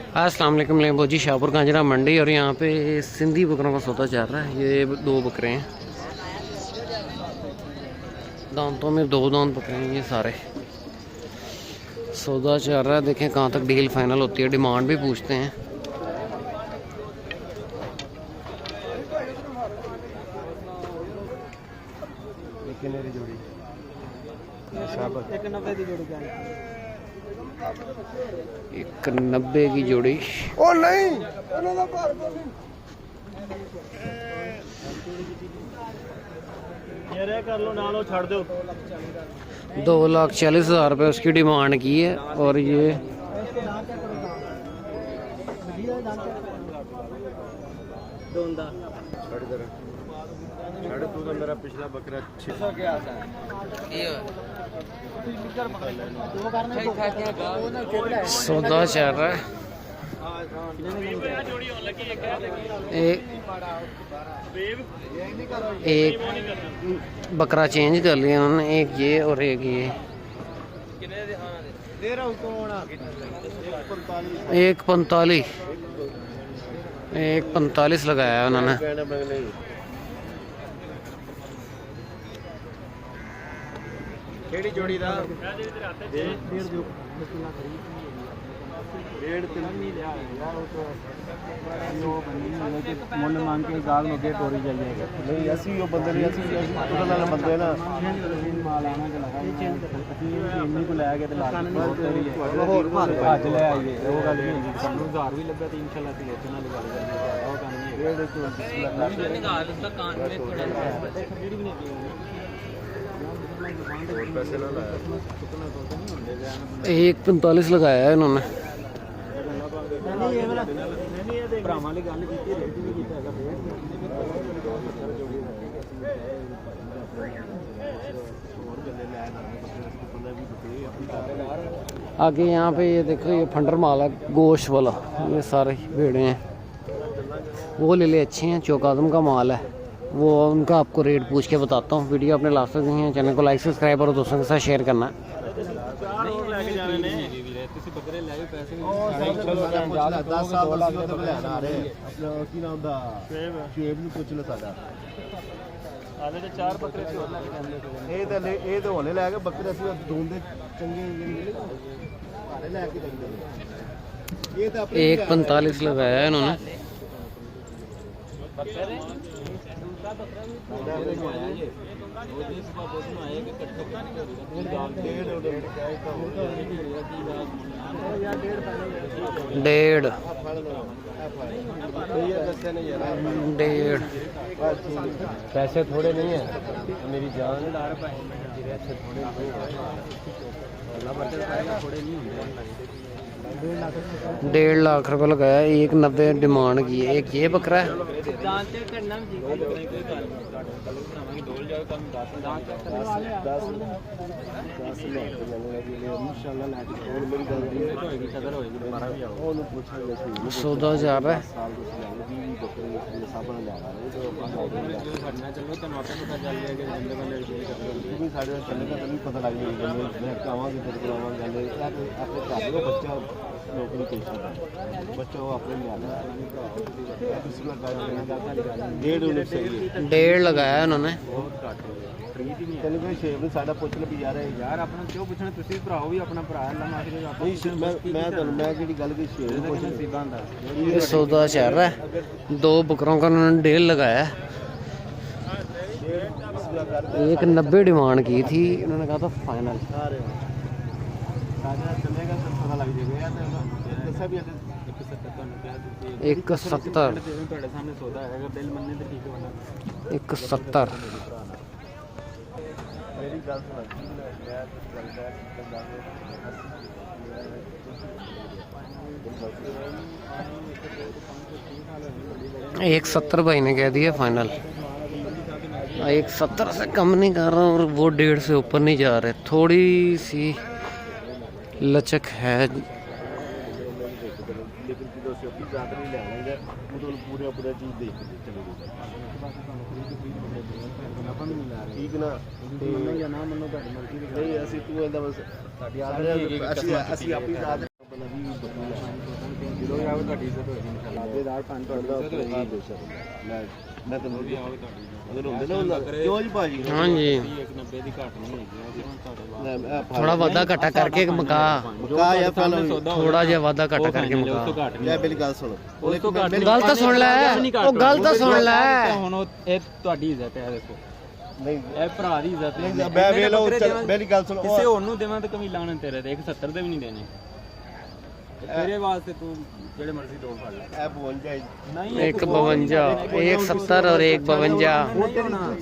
अस्सलाम वालेकुम लेम्बोजी शाहपुर कांजरा मंडी। और यहाँ पे सिंधी बकरों का सौदा चल रहा है। ये 2 बकरे हैं, दांतों में 2 दांत बकरे हैं। ये सारे सौदा चल रहा है। देखें कहाँ तक डील फाइनल होती है। डिमांड भी पूछते हैं। एक 90 की जोड़ी। ओ नहीं कर लो ना लो छाड़ दो। 2,40,000 रुपये उसकी डिमांड की है। और ये मेरा पिछला बकरा सौदा चल रहा है। एक बकरा चेंज कर लिया उन्होंने, एक ये और एक ये। 1,45 लगाया है उन्होंने। जोड़ी दा मुल मांग के गाल में गेट हो रही जाइएगा। नहीं असि वो बंदे नहीं असि पता वाला बंदे ना माल आना के लगा इन्हीं को ले गए ते ला और आज ले आइए वो गल नहीं होंदी। सानू 1000 भी लगा तो इंशाल्लाह दी लेते ना लगा लेंगे। वो काम नहीं है रेड तो निकाल उसका कान में थोड़ा खरीद भी नहीं और पैसे ना लाया 1,45 लगाया है इन्होंने। आगे यहाँ पे ये देखो, ये फंडर माल है गोश्त वाला। ये सारे भेड़े हैं, वो ले ले अच्छे हैं। चौकादम का माल है वो, उनका आपको रेट पूछ के बताता हूँ। वीडियो अपने लास्ट तक नहीं है, चैनल को लाइक सब्सक्राइब और दोस्तों के साथ शेयर करना। एक 45 लगाया है इन्होंने। डेढ़ पैसे थोड़े नहीं है मेरी जान। थोड़े नहीं 1.5 लाख रुपये लगाया। 1,90 डिमांड की है। एक ये बकरा है। सौदा जा रहा है। डेढ़ लगाया उन्होंने। सौदा चल रहा है। 2 बकरों का उन्होंने 1.5 लगाया। 1,90 डिमांड की थी, उन्होंने कहा था फाइनल। 1,70 1,70। मेरी गल 1,70 भाई ने कह दिया फाइनल। 1,70 से कम नहीं कर रहा और वो 1.5 से ऊपर नहीं जा रहे। थोड़ी सी लचक है। ठीक ना नहीं ਅਸੀਂ ਤੂੰ ਇਹਦਾ ਬਸ ਸਾਡੀ ਆਦਤ ਅਸੀਂ ਆਪਣੀ ਆਦਤ ਜਦੋਂ ਵੀ ਆਵੇ ਤੁਹਾਡੀ ਇੱਜ਼ਤ ਹੋਏਗੀ ਇਨਸ਼ਾਅੱਲਾ ਦੇਦਾਰ ਭੰਨ ਤੁਹਾਡਾ ਮੈਂ ਤੁਹਾਨੂੰ ਵੀ ਆਵੇ ਤੁਹਾਡੀ ਅਗਰ ਹੁੰਦੇ ਨਾ ਹੁੰਦਾ ਕਿਉਂ ਜੀ ਭਾਜੀ ਹਾਂਜੀ 190 ਦੀ ਘੱਟ ਨਹੀਂ ਹੈਗੀ ਥੋੜਾ ਵਾਧਾ ਘਾਟਾ ਕਰਕੇ ਮੁਕਾ ਯਾਰ ਪਹਿਲਾਂ ਥੋੜਾ ਜਿਹਾ ਵਾਧਾ ਘਾਟਾ ਕਰਕੇ ਮੁਕਾ ਲੈ ਮੇਰੀ ਗੱਲ ਸੁਣ ਗੱਲ ਤਾਂ ਸੁਣ ਲੈ ਉਹ ਗੱਲ ਤਾਂ ਸੁਣ ਲੈ ਹੁਣ ਇਹ ਤੁਹਾਡੀ ਇੱਜ਼ਤ ਹੈ ਦੇਖੋ ਨਹੀਂ ਇਹ ਭਰਾ ਦੀ ਇੱਜ਼ਤ ਹੈ ਮੈਂ ਵੇਖ ਲਓ ਮੇਰੀ ਗੱਲ ਸੁਣ ਕਿਸੇ ਹੋਰ ਨੂੰ ਦੇਵਾਂ ਤਾਂ ਕਮੀ ਲਾਣ ਤੇਰੇ ਤੇ 170 ਦੇ ਵੀ ਨਹੀਂ ਦੇਣੇ ਤੇਰੇ ਵਾਸਤੇ ਤੂੰ ਜਿਹੜੇ ਮਰਜ਼ੀ ਦੋ ਫੜ ਲੈ ਇਹ 52 ਨਹੀਂ 152 170 और 152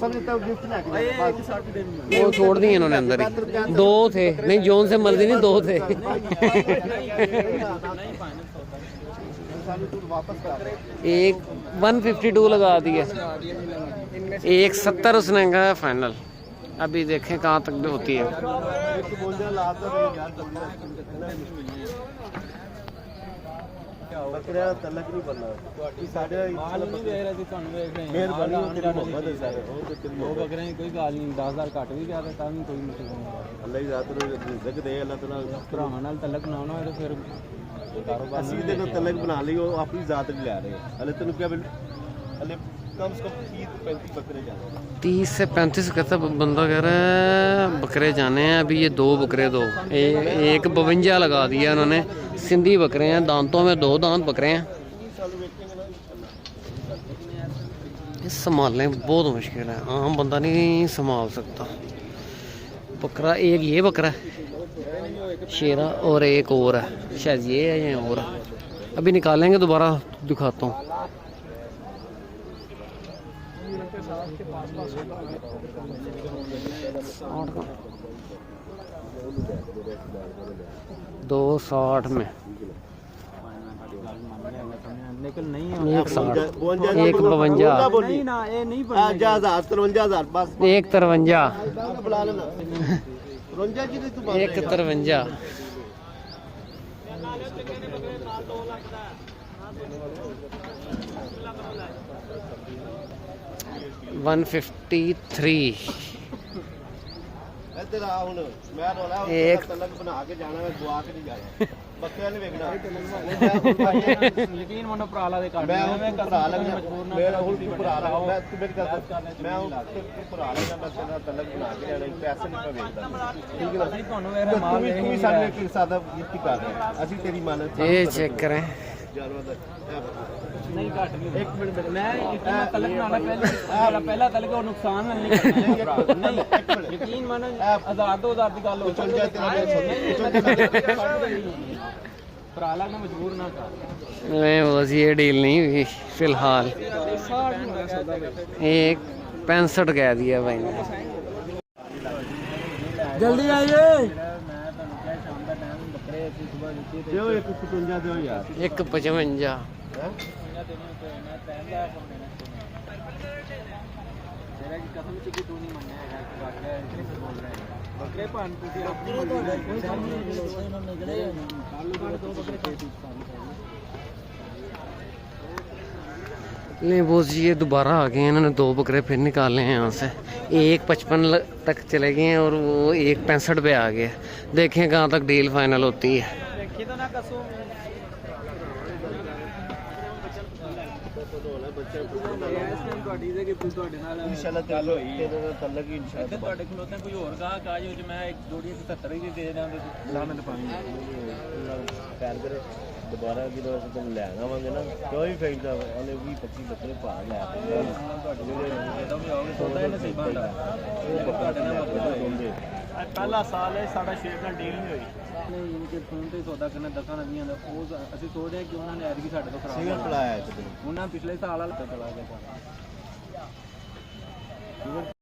समझता गिफ्ट ना के 160 दे वो छोड़ दिए इन्होंने अंदर ही दो थे नहीं जोन से मर्जी नहीं दो थे एक 152 लगा दिए 170 उसने कहा फाइनल अभी देखें कहाँ तक होती है ਬੱਕਰਿਆਂ ਦਾ ਤਲਕ ਨਹੀਂ ਬੰਨਾ ਤੁਹਾਡੀ ਸਾਡੇ ਮਾਲ ਨਹੀਂ ਵੇਖ ਰਹੇ ਸੀ ਤੁਹਾਨੂੰ ਵੇਖ ਰਹੇ ਮਿਹਰਬਾਨੀ ਤੇਰੀ ਮੁਹੱਬਤ ਹੈ ਸਾਰੇ ਉਹ ਬੱਕਰਿਆਂ ਦੀ ਕੋਈ ਗੱਲ ਨਹੀਂ 10000 ਘੱਟ ਵੀ ਗਿਆ ਤਾਂ ਵੀ ਕੋਈ ਮੁਸ਼ਕਲ ਨਹੀਂ ਅੱਲਾਹ ਦੀ ਜ਼ਾਤ ਨੂੰ ਰਿਜ਼ਕ ਦੇ ਅੱਲਾਹ ਤਾਲਾ ਭਰਾਵਾਂ ਨਾਲ ਤਲਕ ਬਣਾਉਣਾ ਹੋਵੇ ਤਾਂ ਫਿਰ ਕਾਰੋਬਾਰ ਅਸੀਂ ਤੇ ਕੋ ਤਲਕ ਬਣਾ ਲਈ ਉਹ ਆਪਣੀ ਜ਼ਾਤ ਲਈ ਲੈ ਰਹੇ ਹਲੇ ਤੈਨੂੰ ਕਿਹਾ ਹਲੇ कम से कम 30 35 बकरे जाने 30 से 35 कहता बंदा कह रहा है बकरे जाने हैं अभी ये दो बकरे दो एक 52 लगा दिया उन्होंने सिंधी बकरे हैं दांतों में 2 दांत बकरे हैं ये संभालने बहुत मुश्किल है आम बंदा नहीं संभाल सकता बकरा एक ये बकरा है शेरा और एक और है शायद ये है या और है अभी निकालेंगे दोबारा दिखाता हूँ दो 60 में लेकिन नहीं 160 एक 52 नहीं ना ये नहीं 53,000 बस एक 53 बुला लेना 53 की तू एक 53 153 ਇੱਧਰ ਆ ਹੁਣ ਮੈਂ ਰੋਲਾ ਇੱਕ ਤਲਕ ਬਣਾ ਕੇ ਜਾਣਾ ਮੈਂ ਦੁਆ ਕੇ ਨਹੀਂ ਜਾਣਾ ਬੱਕਰਿਆਂ ਨੇ ਵੇਖਣਾ ਯਕੀਨ ਮੰਨੋ ਭਰਾ ਦੇ ਕਰ ਮੈਂ ਭਰਾ ਲੱਗਣਾ ਮੇਰਾ ਹੁਣ ਭਰਾ ਲੱਗ ਮੈਂ ਤੂੰ ਮੇਰੀ ਗੱਲ ਮੈਂ ਹੁਣ ਭਰਾ ਲੱਗਣਾ ਮੈਂ ਤੇਰਾ ਤਲਕ ਬਣਾ ਕੇ ਜਾਣਾ ਪੈਸੇ ਨਹੀਂ ਮੈਂ ਵੇਚਦਾ ਠੀਕ ਹੈ ਅਸੀਂ ਤੁਹਾਨੂੰ ਇਹ ਮਾਲ ਤੂੰ ਵੀ ਸਾਡੇ ਕੀ ਸਾਦਾ ਗਿਫਟ ਕਰ ਰਿਹਾ ਅਸੀਂ ਤੇਰੀ ਮੰਨ ये चेक करें नहीं घट नहीं एक मिनट मैं इतना तलक बनाना पहला तलक और नुकसान नहीं करना नहीं यकीन मानो 1000 2000 की गल हो भराला ना मजबूर ना कर नहीं बस ये डील नहीं हुई फिलहाल एक 65 कह दिया भाई ने जल्दी आइए दियो एक 55 दियो यार एक 55 ले बोस जी ये दोबारा आ गए हैं इन्होंने 2 बकरे फिर निकाले हैं यहाँ से एक 55 तक चले गए हैं और वो एक 65 पे आ गया देखें कहाँ तक डील फाइनल होती है इंशाल्लाह गल होई तेरे ਨਾਲ ਤਲਕ ਹੀ इंशाल्लाह ਤੁਹਾਡੇ ਖਲੋਤੇ ਕੋਈ ਹੋਰ ਗਾਹਕ ਆ ਜਾਓ ਜੇ ਮੈਂ ਇੱਕ ਜੋੜੀ 70 ਦੀ ਦੇ ਦਾਂ ਤੇ ਲਾਮਤ ਪਾਣੀ ਪੈਰ ਦੇ ਦੁਬਾਰਾ ਜਦੋਂ ਅਸੀਂ ਤੁਹਾਨੂੰ ਲੈਣ ਆਵਾਂਗੇ ਨਾ ਕੋਈ ਫਾਇਦਾ ਉਹਨੇ 20 25 ਬੱਕਰੇ ਪਾ ਲੈ ਤੁਹਾਡੇ ਜਿਹੜੇ ਜਦੋਂ ਵੀ ਆਓਗੇ ਸੌਦਾ ਹੀ ਨਸੀਬਾਂ ਦਾ ਇਹ ਤੁਹਾਡੇ ਨਾਲ ਮਤਲਬ ਹੁੰਦੇ ਪਹਿਲਾ ਸਾਲ ਹੈ ਸਾਡਾ ਸ਼ੇਰ ਨਾਲ ਡੀਲ ਨਹੀਂ ਹੋਈ ਨਹੀਂ ਇਨਕੇ ਫੋਨ ਤੇ ਸੌਦਾ ਕਰਨਾ ਦਸਾਂ ਨਦੀਆਂ ਦਾ ਉਹ ਅਸੀਂ ਸੋਚਦੇ ਹਾਂ ਕਿ ਉਹਨਾਂ ਨੇ ਐਤਕੀ ਸਾਡੇ ਤੋਂ ਖਰਾਬ ਸਿੰਗਲ ਪਲਾਇਆ ਉਹਨਾਂ ਪਿਛਲੇ ਸਾਲ ਵਾਲਾ ਚਲਾ ਗਿਆ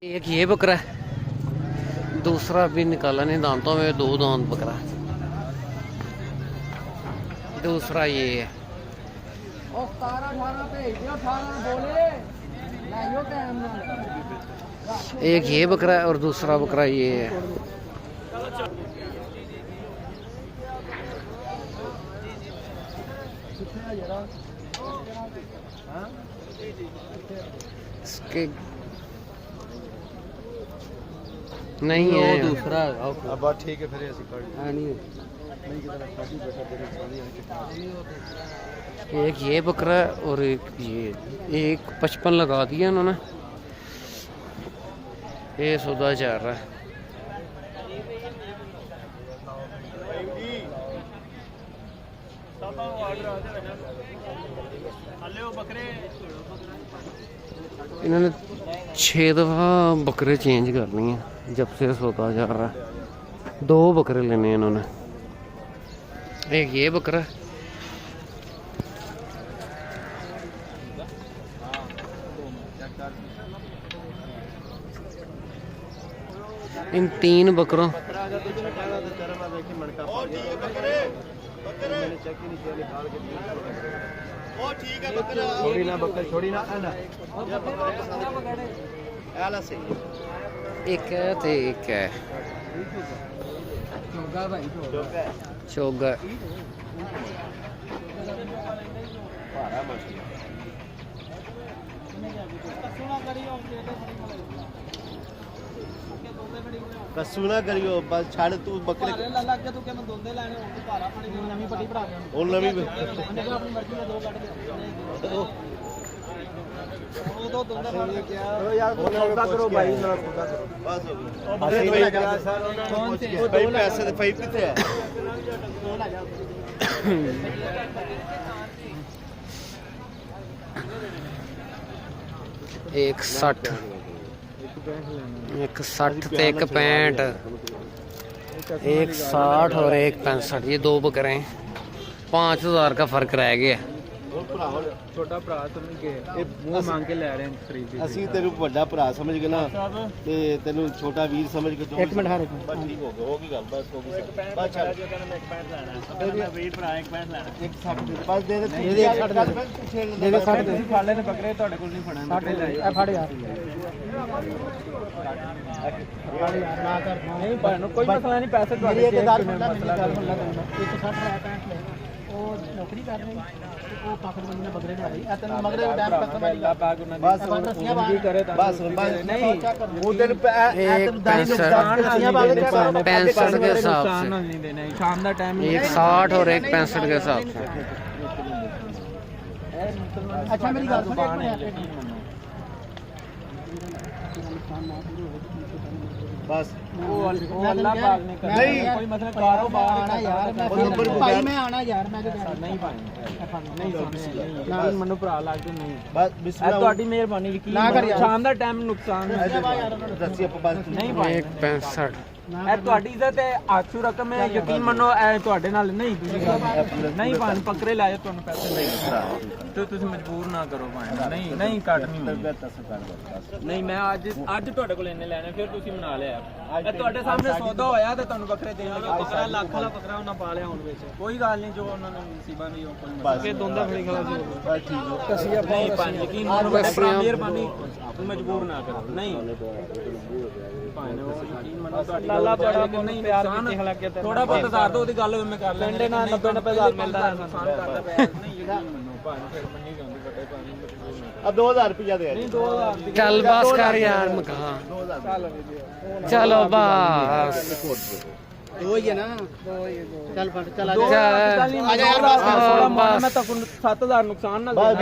एक ये बकरा है दूसरा भी निकाला नहीं दांतों में 2 दांत बकरा दूसरा ये है एक ये बकरा है और दूसरा बकरा ये है इसके नहीं है दूसरा अब ठीक है फिर ऐसी कर नहीं एक ये बकरा है और एक ये, एक 55 लगा दिया इन्होंने। ये सौदा चल रहा है। इन्होंने 6 दफ़ा बकरे चेंज कर लिए हैं जब से सौदा जा रहा है। 2 बकरे लेने हैं इन्होंने। एक ये बकरा, इन 3 बकरों छोड़ी ना बकरा, छोड़ी ना एक है तो एक है चोगा। कसूं ना करियो बस छड़ तू बकरे ਲੱਗ ਗਿਆ ਤੂੰ ਕਹਿੰਦਾ ਦੋਂਦੇ ਲੈਣੇ ਹੁਣ ਤੂੰ ਭਾਰਾ ਪਾਣੀ ਨਵੀਂ ਪੱਟੀ ਭਰਾ ਦੇ ਉਹ ਨਵੀਂ ਉਹਨੇ ਕਿਹਾ ਆਪਣੀ ਮਰਜ਼ੀ ਨਾਲ 2 ਕੱਢ ਦੇ ਉਹ ਦੋ ਦੋਂਦਾ ਪਾਣੀ ਕਿਹਾ ਯਾਰ ਸੌਦਾ ਕਰੋ ਭਾਈ ਮੇਰਾ ਸੌਦਾ ਕਰੋ ਬਸ ਹੋ ਗਿਆ ਕੌਣ ਸੇ ਭਾਈ ਪੈਸੇ ਦੇ ਭਾਈ ਕਿੱਥੇ ਹੈ एक 60, एक 60 ਤੇ ਇੱਕ 65, एक 60 और एक 65। ये 2 बकरे हैं। 5000 का फर्क रह गया। ਛੋਟਾ ਭਰਾ ਸਮਝ ਕੇ ਇਹ ਮੂੰਹ ਮੰਗ ਕੇ ਲੈ ਰਹੇ ਨੇ ਖਰੀਦੀ ਅਸੀਂ ਤੈਨੂੰ ਵੱਡਾ ਭਰਾ ਸਮਝ ਕੇ ਨਾ ਤੇ ਤੈਨੂੰ ਛੋਟਾ ਵੀਰ ਸਮਝ ਕੇ ਇੱਕ ਮਿੰਟ ਹਾਰੇ ਬਸ ਠੀਕ ਹੋ ਗਿਆ, ਹੋ ਗਈ ਗੱਲ, ਬਸ ਹੋ ਗਈ ਬਸ ਛੱਡ ਜੋ ਕਹਿੰਦਾ ਮੈਂ 65 ਲੈਣਾ ਮੈਂ ਵੀਰ ਭਰਾ 65 ਲੈਣਾ ਇੱਕ 60 ਦੇ ਬਸ ਦੇ ਦੇ ਇਹਦੇ 60 ਦੇ ਦੇ 60 ਤੁਸੀਂ ਫੜ ਲੈਣੇ ਬੱਕਰੇ ਤੁਹਾਡੇ ਕੋਲ ਨਹੀਂ ਫੜਨਾ 60 ਲੈ ਇਹ ਫੜ ਯਾਰ ਨਾ ਕਰ ਨਹੀਂ ਭੈਣ ਕੋਈ ਮਸਲਾ ਨਹੀਂ ਪੈਸੇ ਤੁਹਾਡੇ ਇੱਕ ਗੱਲ ਮਸਲਾ ਇੱਕ 60 ਲੈ 65 ਲੈ ਉਹ ਨੌਕਰੀ ਕਰ ਰਹੀ ਉਹ ਪਾਕਟ ਬੰਦੇ ਨੇ ਬਗਰੇ ਨੂੰ ਆ ਰਹੀ ਤੈਨੂੰ ਮਗਰੇ ਟਾਈਮ ਕਸਮ ਆਈ ਬਸ ਕੀ ਕਰੇ ਤਾਂ ਬਸ ਨਹੀਂ ਉਹ ਦਿਨ एक 65 के हिसाब से, शाम का टाइम एक 60 और एक 65 के हिसाब से। अच्छा मेरी बात सुनो बस वो अल्लाह पाक ने कर नहीं कोई मतलब कारोबार आना यार मैं भाई मैं आना यार मैं नहीं पाएंगे नहीं ना मनु भरा लगदे नहीं बस ਇਹ बिस्मिल्लाह ਤੁਹਾਡੀ ਮਿਹਰਬਾਨੀ ਯਕੀਨ ਕਰੋ ਸ਼ਾਮ ਦਾ ਟਾਈਮ ਨੁਕਸਾਨ ਦੱਸੀ ਆਪਾਂ ਬਸ ਨਹੀਂ एक ਪਾਏਗਾ 65। ਇਹ ਤੁਹਾਡੀ ਇੱਜ਼ਤ ਹੈ ਆਛੂ ਰਕਮ ਹੈ ਯਕੀਨ ਮੰਨੋ ਇਹ ਤੁਹਾਡੇ ਨਾਲ ਨਹੀਂ ਨਹੀਂ ਭਾਣ ਪਕਰੇ ਲਾਏ ਤੁਹਾਨੂੰ ਪੈਸੇ ਨਹੀਂ ਤੇ ਤੁਸੀਂ ਮਜਬੂਰ ਨਾ ਕਰੋ ਭਾਣ ਨਹੀਂ ਕੱਟ ਨਹੀਂ ਮੈਂ ਅੱਜ ਤੁਹਾਡੇ ਕੋਲ ਇੰਨੇ ਲੈਣੇ ਫਿਰ ਤੁਸੀਂ ਮਨਾ ਲਿਆ ਇਹ ਤੁਹਾਡੇ ਸਾਹਮਣੇ ਸੌਦਾ ਹੋਇਆ ਤੇ ਤੁਹਾਨੂੰ ਬੱਕਰੇ ਦੇਣ ਲੱਗੇ ਬੱਕਰਾ ਲੱਖ ਵਾਲਾ ਬੱਕਰਾ ਉਹਨਾਂ ਪਾ ਲਿਆ ਹੁਣ ਵਿੱਚ ਕੋਈ ਗੱਲ ਨਹੀਂ ਜੋ ਉਹਨਾਂ ਨੇ ਨਸੀਬਾਂ ਨਹੀਂ ਉਹ ਕੋਈ ਬਸ ਇਹ ਦੋਂਦਾ ਫੜੀ ਖਲਾ ਸੀ ਬਸ ਠੀਕ ਹੋ ਕਸੀ ਆਪਾਂ ਭਾਣ ਯਕੀਨ ਮੰਨੋ ਮਿਹਰਬਾਨੀ ਤੂੰ ਮਜਬੂਰ ਨਾ ਕਰੋ ਨਹੀਂ ਭਾਣ ਉਹ ਯਕੀਨ ਮੰਨੋ ਤੁਹਾਡੀ ਅੱਲਾਹ ਬੜਾ ਨਹੀਂ ਪਿਆਰ ਕਿੱਥੇ ਹਲਾ ਕੇ ਥੋੜਾ ਬਹੁਤ ਹਜ਼ਾਰ ਤੋਂ ਉਹਦੀ ਗੱਲ ਮੈਂ ਕਰ ਲੈਂਦੇ ਨਾ 90,000 ਮਿਲਦਾ ਨੁਕਸਾਨ ਕਰਦਾ ਪਿਆ ਨਹੀਂ ਯਕੀਨ ਮੰਨੋ ਭਾਣ ਫਿਰ ਮੰਨੀ ਜਾਂਦੀ ਵੱਡੇ ਭਾਣ ਆ 2000 ਰੁਪਇਆ ਦੇ ਨਹੀਂ 2000 ਦੀ चल बस कर यार मकान, चलो बस। ਦੋ ਹੀ ਹੈ ਨਾ ਚੱਲ ਫੜ ਚੱਲ ਆ ਚੱਲ। ਜਾ ਯਾਰ ਬਸ। ਮੈਂ ਤਾਂ 7000 ਨੁਕਸਾਨ ਨਾਲ ਬਸ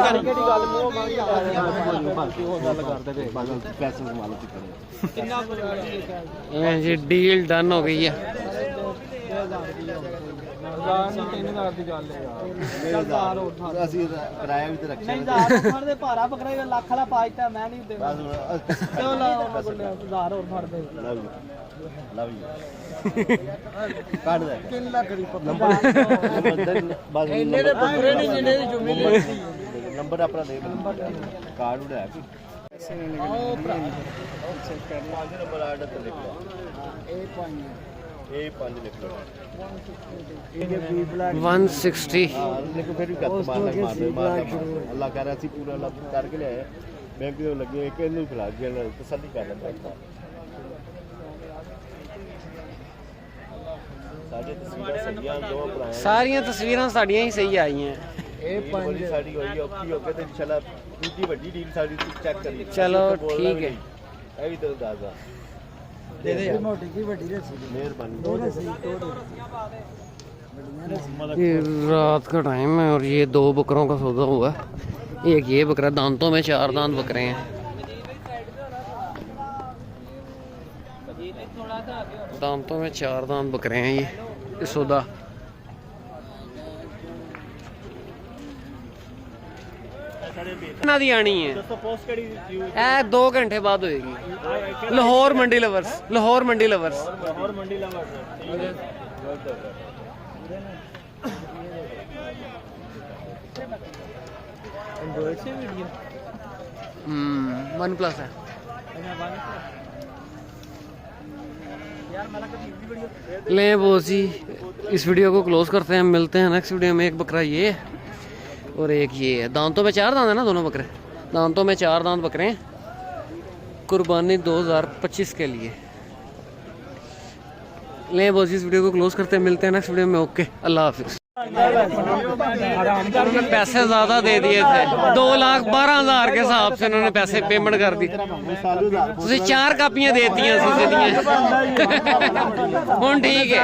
ਕਿਹੜੀ ਗੱਲ ਮੂੰਹ ਬਾਕੀ ਉਹ ਗੱਲ ਕਰਦੇ ਵੇ ਪੈਸੇ ਕਮਾ ਲਓ ਕਿੰਨਾ ये जी डील डन हो गई है। 3000 ਦੀ ਗੱਲ ਹੈ ਯਾਰ ਅਸੀਂ ਕਿਰਾਇਆ ਵੀ ਤੇ ਰੱਖਿਆ ਨਹੀਂ 1000 ਫੜ ਦੇ ਭਾਰਾ ਬੱਕਰਾ ਲੱਖ ਵਾਲਾ ਪਾਜਤਾ ਮੈਂ ਨਹੀਂ ਦੇਣਾ ਕਿਉਂ ਲਾ ਉਹਨਾਂ ਕੋਲ 1000 ਹੋਰ ਫੜ ਦੇ ਲਵ ਯੂ ਕੱਢ ਦੇ ਕਿੰਨ ਲੱਖ ਦੀ ਨੰਬਰ ਬਸ ਇੰਨੇ ਦੇ ਬੱਕਰੇ ਨਹੀਂ ਜਿੰਨੇ ਦੀ ਜ਼ਮੀਨ ਲੈਂਦੀ ਨੰਬਰ ਆਪਣਾ ਦੇ ਕਾਰਡ ਉੜਾ ਕੇ ਆਓ ਭਰਾ ਚੈੱਕ ਕਰ ਪੰਜ ਨੰਬਰ ਆਰਡਰ ਤੇ ਲਿਖ ਲਓ ਇਹ 5 ਲਿਖ ਲਓ 160। ਹਾਂ ਲਿਖੋ ਫਿਰ ਵੀ ਕੱਟ ਮਾਰਨਾ ਅੱਲਾਹ ਕਰ ਰਿਹਾ ਸੀ ਪੂਰਾ ਅੱਲਾਹ ਕਰਕੇ ਲਿਆਇਆ ਬੈਂਕ ਦੇ ਲੱਗੇ ਇੱਕ ਇਹਨੂੰ ਖਿਲਾ ਗਿਆ ਤਸੱਲੀ ਕਰ ਲੈਂਦਾ ਸਾਡੇ ਤਸਵੀਰਾਂ ਸਹੀਆਂ ਦੋ ਭਰਾ सारियां तस्वीरां साड़ियां ही सही आई हैं। ਇਹ ਪੰਜ ਸਾਡੀ ਹੋਈ ਔਖੀ ਹੋ ਕੇ ਤੇ ਇਨਸ਼ਾਅੱਲਾ ਦੂਜੀ ਵੱਡੀ ਡੀਲ ਸਾਡੀ ਚੈੱਕ ਕਰੀ ਚਲੋ ਠੀਕ ਹੈ। ਇਹ ਵੀ ਤੈਨੂੰ ਦੱਸਦਾ ये रात का टाइम है और ये 2 बकरों का सौदा हुआ है। एक ये बकरा, दांतों में 4 दांत बकरे हैं। दांतों में 4 दांत बकरे हैं ये सौदा। दी आनी है 2 घंटे बाद होएगी। लाहौर मंडी लवर्स, लाहौर मंडी लवर्स। वन प्लस है। ले वो जी, इस वीडियो को क्लोज करते हैं। मिलते हैं नेक्स्ट वीडियो में। एक बकरा ये है और एक ये है। दांतों में 4 दांत है ना दोनों बकरे, दांतों में 4 दांत बकरे हैं। कुर्बानी 2025 के लिए। ले वो जी, इस वीडियो को क्लोज करते हैं। मिलते हैं नेक्स्ट वीडियो में। ओके, अल्लाह हाफिज़। उन्होंने पैसे ज़्यादा दे दिए थे, 2,12,000 के हिसाब से उन्होंने पैसे पेमेंट कर दी। तुझे 4 कापियां देती हैं हूँ ठीक है।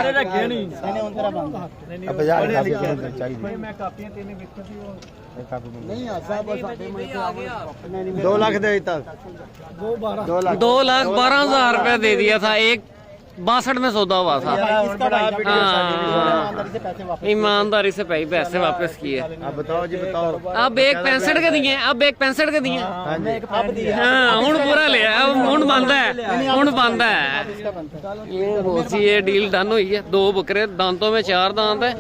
2,12,000 रुपया दे दिया था। एक 62 में सौदा हुआ था। ईमानदारी से पैसे वापस किए। अब बताओ जी, बताओ। अब एक 65 के दिए, अब एक 65 के दिए। हाँ हूँ पूरा लिया, हूँ बनता है, हूँ बनता है। ये डील डन हुई है। 2 बकरे, दांतों में 4 दांत है।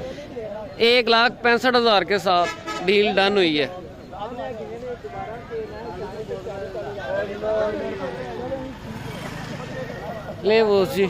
1,65,000 के साथ डील डन हुई है। ले वो जी।